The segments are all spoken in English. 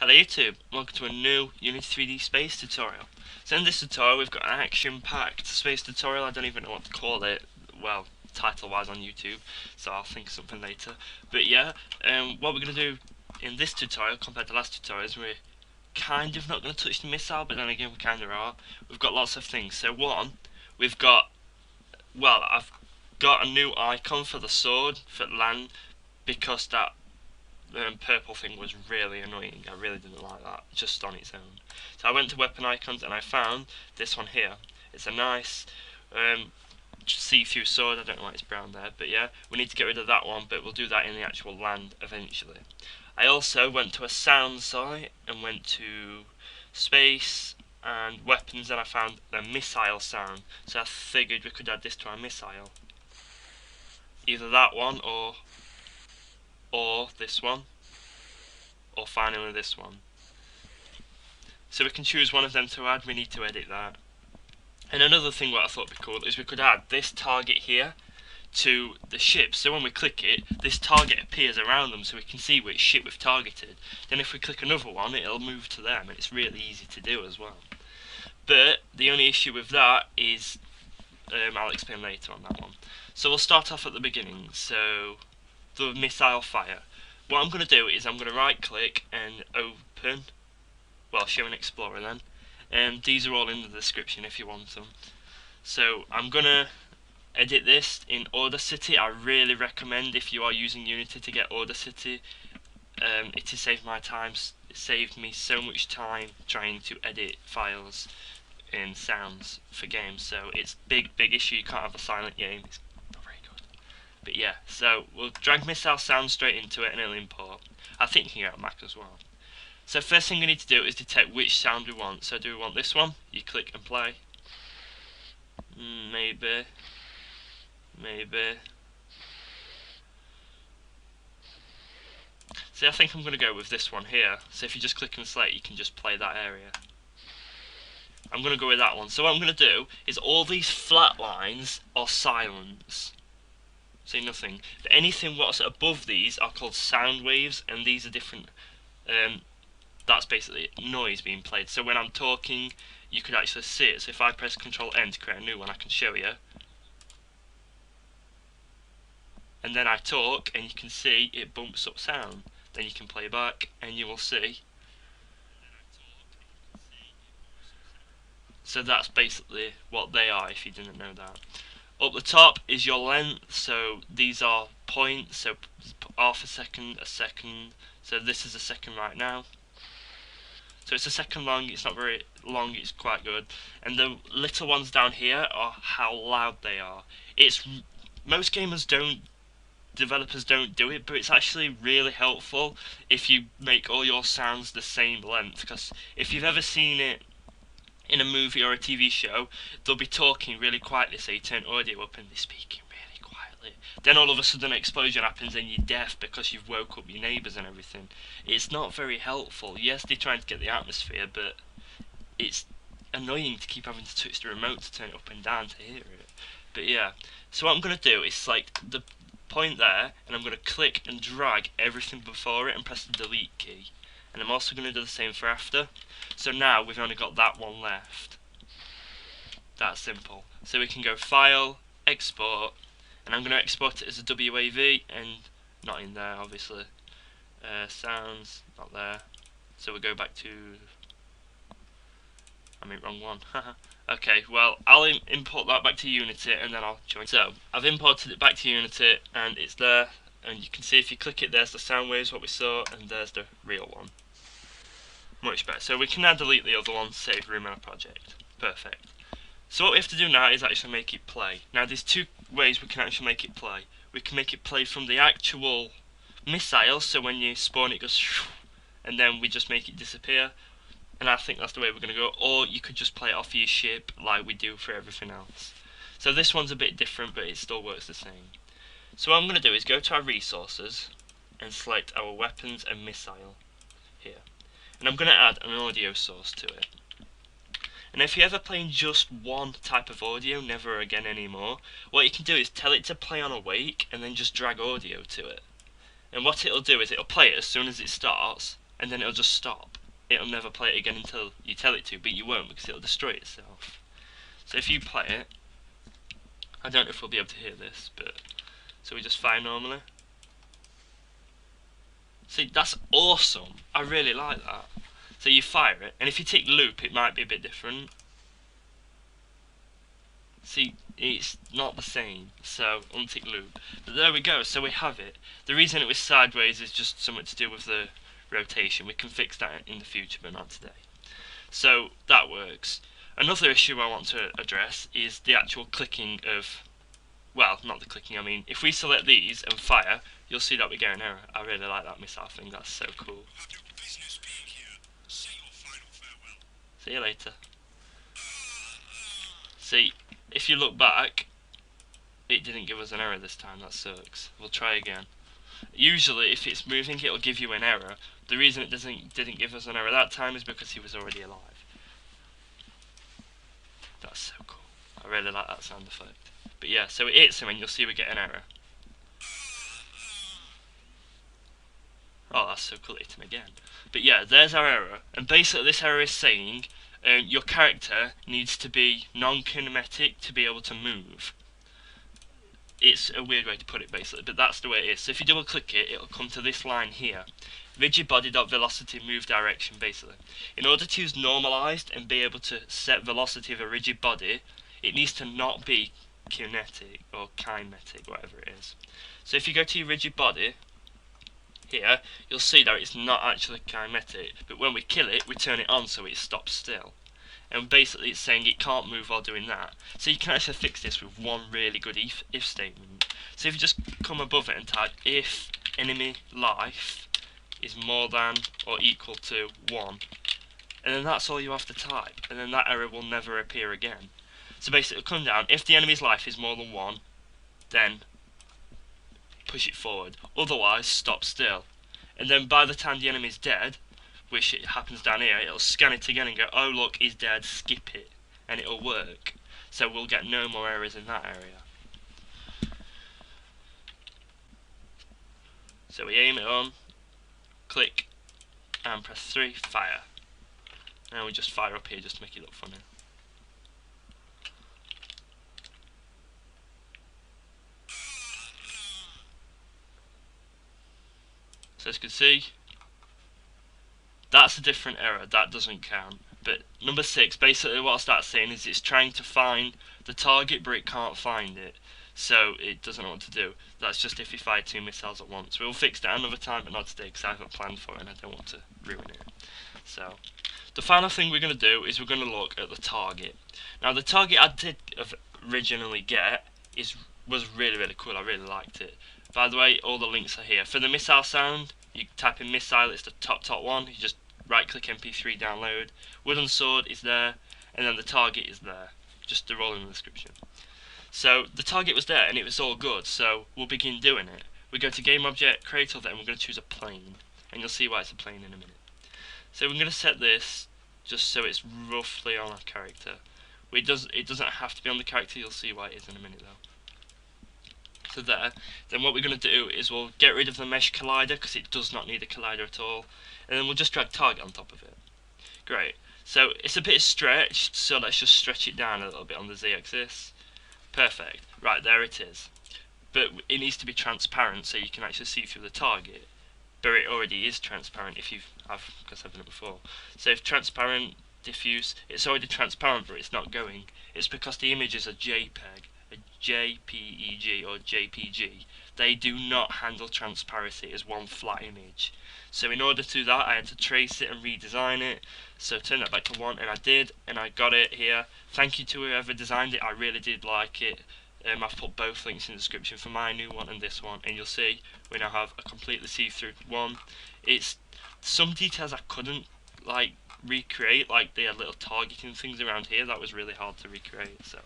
Hello YouTube, welcome to a new Unity 3D space tutorial. So in this tutorial we've got an action-packed space tutorial. I don't even know what to call it, well, title-wise on YouTube, so I'll think of something later. But yeah, what we're going to do in this tutorial compared to last tutorials, we're kind of not going to touch the missile, but then again we kind of are. We've got lots of things. So one, we've got, well, I've got a new icon for the sword, for land, because that purple thing was really annoying. I really didn't like that, just on its own. So I went to weapon icons and I found this one here. It's a nice see-through sword. I don't know why it's brown there, but yeah, we need to get rid of that one, but we'll do that in the actual land eventually. I also went to a sound site and went to space and weapons, and I found the missile sound. So I figured we could add this to our missile. Either that one or this one, or finally this one. So we can choose one of them to add. We need to edit that. And another thing what I thought would be cool is we could add this target here to the ship, so when we click it, this target appears around them so we can see which ship we've targeted. Then if we click another one, it'll move to them, and it's really easy to do as well. But the only issue with that is I'll explain later on that one. So we'll start off at the beginning. So the missile fire. What I'm going to do is I'm going to right click and open, well, show an explorer then, and these are all in the description if you want them. So I'm going to edit this in Audacity. I really recommend, if you are using Unity, to get Audacity. It has saved my time, it saved me so much time trying to edit files in sounds for games, so it's big issue. You can't have a silent game. It's not very good. But yeah, so we'll drag missile sound straight into it and it'll import. I think you can get on Mac as well. So first thing we need to do is detect which sound we want. So do we want this one? You click and play. Maybe. See, I think I'm going to go with this one here. So if you just click and select, you can just play that area. I'm going to go with that one. So what I'm going to do is all these flat lines are silence. See, nothing. But anything what's above these are called sound waves, and these are different. That's basically noise being played. So when I'm talking, you could actually see it. So if I press Control N to create a new one, I can show you. And then I talk, and you can see it bumps up sound. Then you can play back, and you will see. So that's basically what they are, if you didn't know that. Up the top is your length, so these are points, so half a second, so this is a second right now. So it's a second long, it's not very long, it's quite good. And the little ones down here are how loud they are. Most developers don't do it, but it's actually really helpful if you make all your sounds the same length, because if you've ever seen it in a movie or a TV show, they'll be talking really quietly, so you turn audio up and they're speaking really quietly. Then all of a sudden an explosion happens and you're deaf because you've woke up your neighbours and everything. It's not very helpful. Yes, they're trying to get the atmosphere, but it's annoying to keep having to touch the remote to turn it up and down to hear it. But yeah, so what I'm going to do is select the point there, and I'm going to click and drag everything before it and press the delete key. And I'm also going to do the same for after. So now we've only got that one left. That's simple. So we can go File, Export, and I'm going to export it as a WAV, and not in there obviously. Sounds, not there. So we'll go back to, wrong one. Okay, well, I'll import that back to Unity and then I'll join. So I've imported it back to Unity and it's there, and you can see if you click it, there's the sound waves, what we saw, and there's the real one. Much better. So we can now delete the other one, save room in our project. Perfect. So what we have to do now is actually make it play. Now there's two ways we can actually make it play. We can make it play from the actual missile, so when you spawn it goes and then we just make it disappear. And I think that's the way we're going to go. Or you could just play it off your ship like we do for everything else. So this one's a bit different, but it still works the same. So what I'm going to do is go to our resources and select our weapons and missile here. And I'm going to add an audio source to it. And if you're ever playing just one type of audio, never again anymore, what you can do is tell it to play on awake and then just drag audio to it. And what it'll do is it'll play it as soon as it starts, and then it'll just stop. it'll never play it again until you tell it to, but you won't because it'll destroy itself. So if you play it, I don't know if we'll be able to hear this, but so we just fire normally. See, that's awesome. I really like that. So you fire it, and if you tick loop, it might be a bit different. See, it's not the same, so untick loop. But there we go, so we have it. The reason it was sideways is just something to do with the rotation. We can fix that in the future, but not today. So that works. Another issue I want to address is the actual clicking of, well, not the clicking, I mean, if we select these and fire, you'll see that we get an error. I really like that missile thing, that's so cool. See you later. See, if you look back, it didn't give us an error this time, that sucks. We'll try again. Usually if it's moving it'll give you an error. The reason it didn't give us an error that time is because he was already alive. That's so cool. I really like that sound effect. But yeah, so it hits him and you'll see we get an error. Oh, that's so cool, it hit him again. But yeah, there's our error. And basically this error is saying your character needs to be non-kinematic to be able to move. It's a weird way to put it basically, but that's the way it is. So if you double click it, it'll come to this line here. Rigid body dot velocity move direction basically. In order to use normalized and be able to set velocity of a rigid body, it needs to not be kinetic or kinetic, whatever it is. So if you go to your rigid body here, you'll see that it's not actually kinetic, but when we kill it, we turn it on so it stops still. And basically it's saying it can't move while doing that. So you can actually fix this with one really good if statement. So if you just come above it and type if enemy life is more than or equal to 1, and then that's all you have to type, and then that error will never appear again. So basically it'll come down, if the enemy's life is more than 1, then push it forward, otherwise stop still. And then by the time the enemy's dead, which it happens down here, it'll scan it again and go, oh look, he's dead, skip it, and it'll work. So we'll get no more errors in that area. So we aim it on, click, and press 3, fire. And we just fire up here just to make it look funny. So as you can see, that's a different error, that doesn't count. But number 6, basically what that's saying is it's trying to find the target but it can't find it. So it doesn't know what to do. That's just if you fire 2 missiles at once. We'll fix that another time, but not today because I haven't planned for it and I don't want to ruin it. So the final thing we're going to do is we're going to look at the target. Now the target I did originally get was really cool, I really liked it. By the way, all the links are here. For the missile sound, you type in missile, it's the top one. You just right click MP3 download. Wooden sword is there, and then the target is there. Just they're all in the description. So the target was there and it was all good, so we'll begin doing it. We go to game object, create all that, and we're going to choose a plane. And you'll see why it's a plane in a minute. So we're going to set this just so it's roughly on our character. It doesn't have to be on the character, you'll see why it is in a minute though. So there, then what we're going to do is we'll get rid of the mesh collider because it does not need a collider at all, and then we'll just drag target on top of it. Great, so it's a bit stretched, so let's just stretch it down a little bit on the z-axis. Perfect, right there it is. But it needs to be transparent so you can actually see through the target, but it already is transparent because I've done it before. So if transparent, diffuse, it's already transparent but it's not going. It's because the image is a JPEG. A JPEG or JPG, they do not handle transparency as one flat image. So in order to do that I had to trace it and redesign it, so turn that back to 1, and I did, and I got it here. Thank you to whoever designed it, I really did like it. I've put both links in the description for my new one and this one, and you'll see we now have a completely see-through one. It's some details I couldn't like recreate, like they had little targeting things around here that was really hard to recreate. So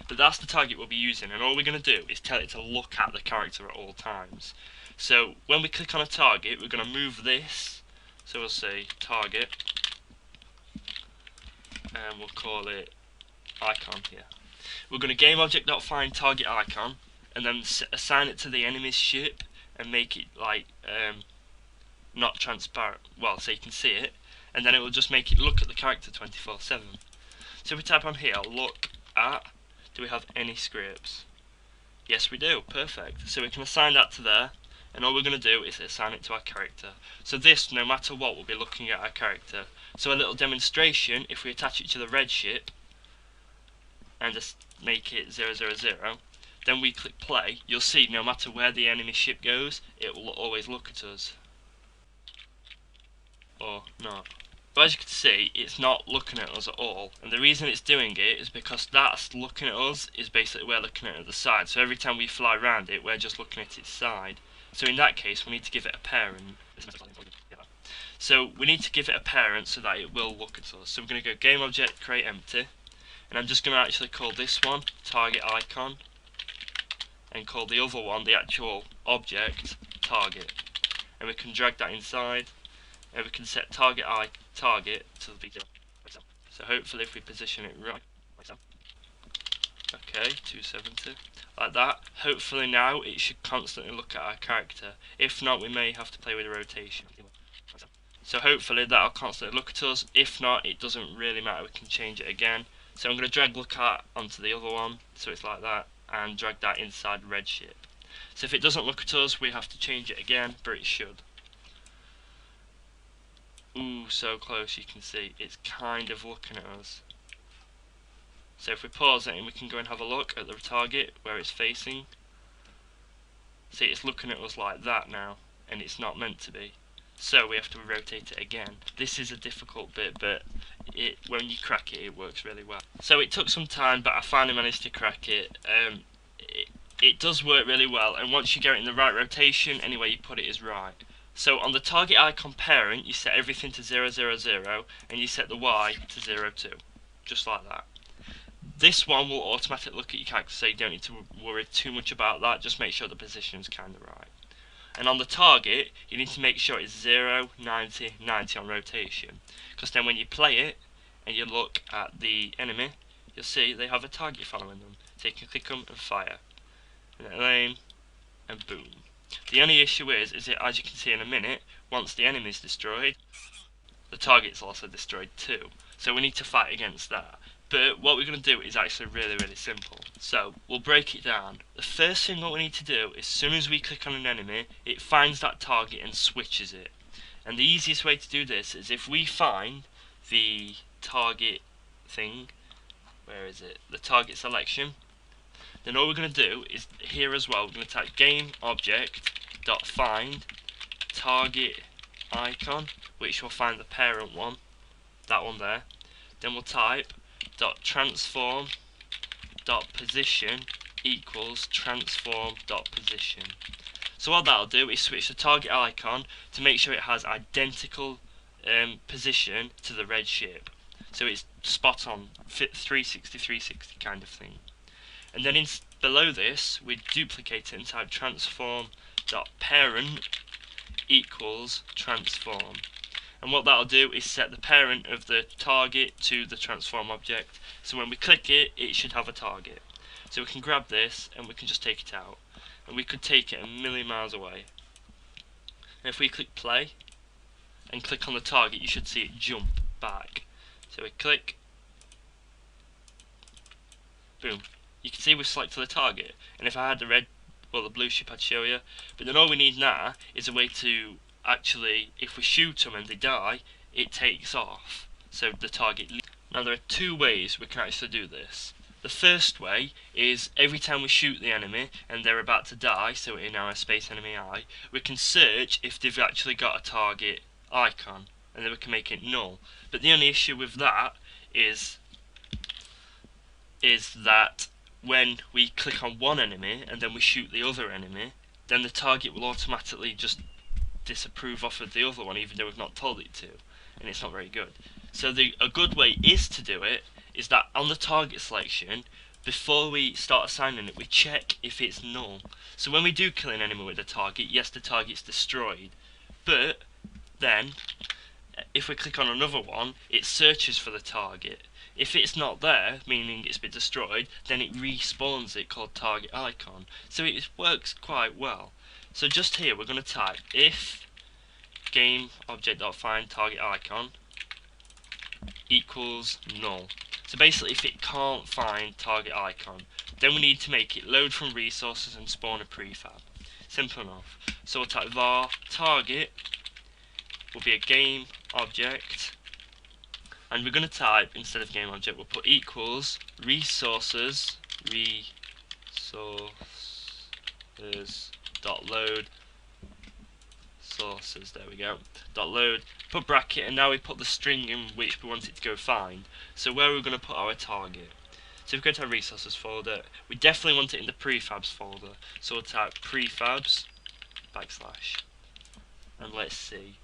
but that's the target we'll be using, and all we're going to do is tell it to look at the character at all times. So when we click on a target, we're going to move this, so we'll say target, and we'll call it icon here. We're going to GameObject.find target icon, and then assign it to the enemy's ship, and make it like not transparent, well, so you can see it, and then it will just make it look at the character 24/7. So if we type on here, look at, do we have any scripts? Yes we do, perfect. So we can assign that to there, and all we're going to do is assign it to our character. So this, no matter what, will be looking at our character. So a little demonstration, if we attach it to the red ship, and just make it 000, then we click play, you'll see no matter where the enemy ship goes, it will always look at us. Or not. But as you can see, it's not looking at us at all, and the reason it's doing it is because that's looking at us is basically we're looking at the side, so every time we fly around it we're just looking at its side. So in that case we need to give it a parent. So we need to give it a parent so that it will look at us. So we're going to go game object create empty, and I'm just going to actually call this one target icon, and call the other one, the actual object, target, and we can drag that inside, and we can set target to the video. So hopefully if we position it right, okay, 270, like that, hopefully now it should constantly look at our character. If not, we may have to play with the rotation. So hopefully that'll constantly look at us. If not, it doesn't really matter, we can change it again. So I'm going to drag look at onto the other one, so it's like that, and drag that inside red ship. So if it doesn't look at us, we have to change it again, but it should. Ooh, so close, you can see it's kind of looking at us. So if we pause it and we can go and have a look at the target where it's facing. See, it's looking at us like that now, and it's not meant to be. So we have to rotate it again. This is a difficult bit, but when you crack it, it works really well. So it took some time, but I finally managed to crack it. It does work really well, and once you get it in the right rotation, anywhere you put it is right. So on the target icon parent, you set everything to 000, and you set the Y to 02, just like that. This one will automatically look at your character, so you don't need to worry too much about that. Just make sure the position is kind of right. And on the target, you need to make sure it's 0, 90, 90 on rotation, because then when you play it and you look at the enemy, you'll see they have a target following them. So you can click them and fire, and then aim, and boom. The only issue is that, as you can see in a minute, once the enemy is destroyed, the target's also destroyed too. So we need to fight against that. But what we're going to do is actually really simple. So we'll break it down. The first thing what we need to do, as soon as we click on an enemy, it finds that target and switches it. And the easiest way to do this is if we find the target thing, where is it? The target selection. Then all we're going to do is here as well, we're going to type game object dot find target icon, which will find the parent one, that one there. Then we'll type dot transform dot position equals transform dot position. So what that'll do is switch the target icon to make sure it has identical position to the red ship. So it's spot on, fit 360 kind of thing. And then below this, we duplicate it and type transform.parent equals transform. And what that'll do is set the parent of the target to the transform object. So when we click it, it should have a target. So we can grab this and we can just take it out. And we could take it a million miles away. And if we click play and click on the target, you should see it jump back. So we click, boom. You can see we've selected the target, and if I had the red, well, the blue ship I'd show you, but then all we need now is a way to actually, if we shoot them and they die, it takes off, so the target leaves. Now there are two ways we can actually do this. The first way is every time we shoot the enemy and they're about to die, so in our space enemy eye, we can search if they've actually got a target icon, and then we can make it null. But the only issue with that is that when we click on one enemy and then we shoot the other enemy, then the target will automatically just disapprove off of the other one, even though we've not told it to, and it's not very good. So a good way is to do it is that on the target selection, before we start assigning it, we check if it's null. So when we do kill an enemy with a target, yes, the target's destroyed, but then if we click on another one, it searches for the target. If it's not there, meaning it's been destroyed, then it respawns it called target icon. So it works quite well. So just here we're going to type if game object.find target icon, equals null. So basically, if it can't find target icon, then we need to make it load from resources and spawn a prefab. Simple enough. So we'll type var target will be a game object, and we're going to type, instead of game object, we'll put equals resources dot load sources, there we go, dot load, put bracket, and now we put the string in which we want it to go find. So where we're going to put our target. So if we go to our resources folder, we definitely want it in the prefabs folder. So we'll type prefabs \, and let's see.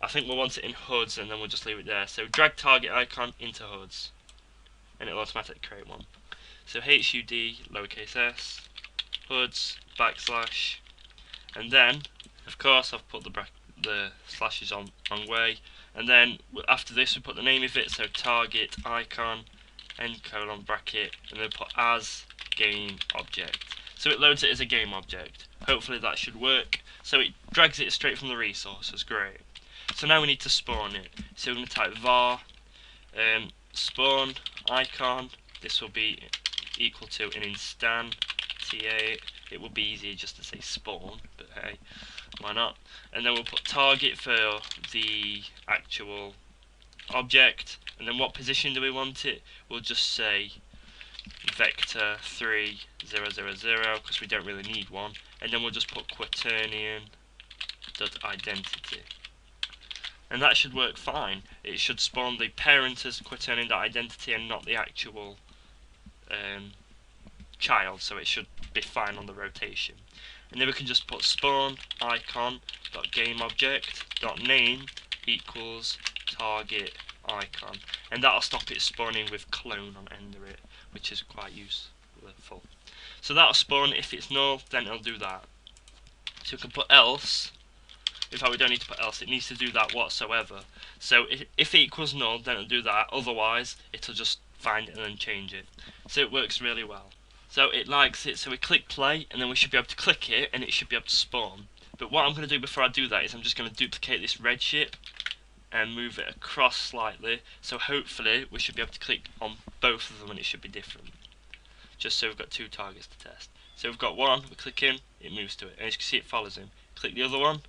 I think we'll want it in HUDs, and then we'll just leave it there. So drag target icon into HUDs, and it'll automatically create one. So HUD lowercase s HUDs \, and then of course I've put the slashes on wrong way, and then after this we put the name of it, so target icon end colon bracket, and then put as game object. So it loads it as a game object. Hopefully that should work. So it drags it straight from the resources, great. So now we need to spawn it. So we're going to type var spawn icon. This will be equal to an instantiate. It would be easier just to say spawn, but hey, why not? And then we'll put target for the actual object, and then what position do we want it? We'll just say vector 3000 because we don't really need one, and then we'll just put quaternion dot identity, and that should work fine. It should spawn the parent as quaternion dot identity and not the actual child, so it should be fine on the rotation. And then we can just put spawn icon dot game object dot name equals target icon, and that'll stop it spawning with clone on end of it, which is quite useful. So that'll spawn. If it's null, then it'll do that. So we can put else. In fact, we don't need to put else, it needs to do that whatsoever. So if it equals null, then it'll do that, otherwise it'll just find it and then change it. So it works really well. So it likes it, so we click play, and then we should be able to click it and it should be able to spawn. But what I'm going to do before I do that is I'm just going to duplicate this red ship and move it across slightly, so hopefully we should be able to click on both of them and it should be different, just so we've got two targets to test. So we've got one, we click in, it moves to it, and as you can see it follows him. Click the other one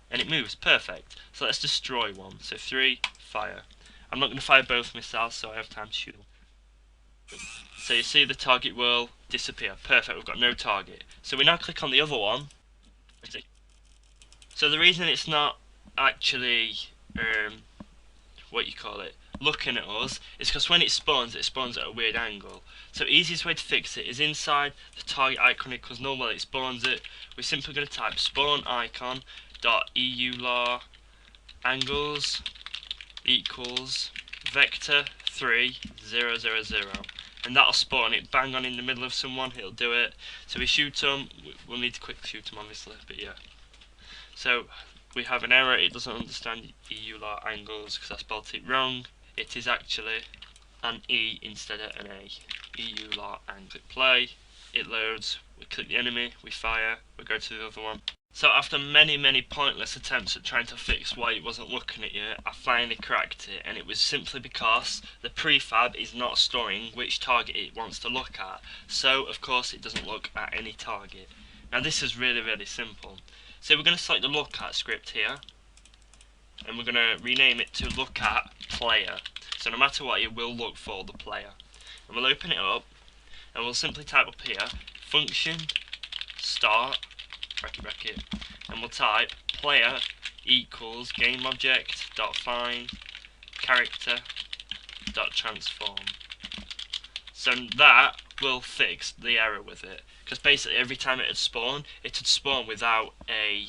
and it moves, perfect. So let's destroy one. So 3, fire. I'm not going to fire both missiles so I have time to shoot them. So you see the target will disappear, perfect, we've got no target. So we now click on the other one. So the reason it's not actually looking at us is because when it spawns at a weird angle. So easiest way to fix it is inside the target icon equals null. While it spawns it, we're simply going to type spawn icon dot euler angles equals vector 3000, and that'll spawn it bang on in the middle of someone. It'll do it. So we shoot them, we'll need to quickly shoot them obviously, but yeah. So we have an error, it doesn't understand euler angles because I spelled it wrong. It is actually an E instead of an A. euler angle. Click play, it loads, we click the enemy, we fire, we go to the other one. So after many pointless attempts at trying to fix why it wasn't looking at you, I finally cracked it, and it was simply because the prefab is not storing which target it wants to look at. So of course it doesn't look at any target. Now this is really simple. So we're going to select the look at script here, and we're going to rename it to look at player. So no matter what, it will look for the player. And we'll open it up, and we'll simply type up here function start bracket, and we'll type player equals game object dot find character dot transform. So that will fix the error with it, because basically every time it would spawn without a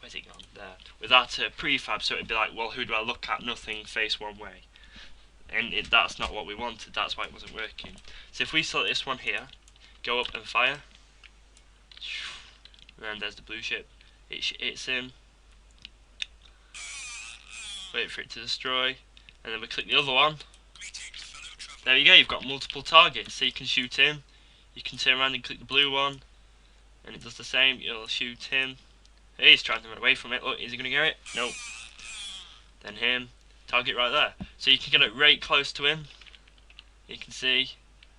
where's it gone? There. Without a prefab, so it'd be like, well, who do I look at? Nothing, face one way. And that's not what we wanted, that's why it wasn't working. So if we select this one here, go up and fire, and there's the blue ship. It hits him, wait for it to destroy, and then we click the other one. There you go, you've got multiple targets, so you can shoot him, you can turn around and click the blue one, and it does the same, you'll shoot him. Hey, he's trying to run away from it, look, is he going to get it? Nope. Then him. target right there. So you can get it right close to him. You can see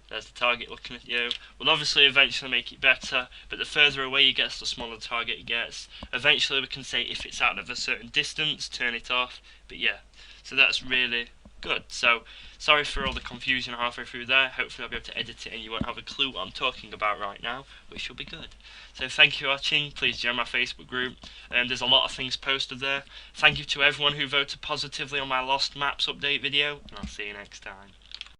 there's the target looking at you. We'll obviously eventually make it better, but the further away you get, the smaller the target gets. Eventually we can say if it's out of a certain distance, turn it off. But yeah, so that's really good. So sorry for all the confusion halfway through there. Hopefully I'll be able to edit it and you won't have a clue what I'm talking about right now, which will be good. So thank you for watching. Please join my Facebook group. There's a lot of things posted there. Thank you to everyone who voted positively on my Lost Maps update video, and I'll see you next time.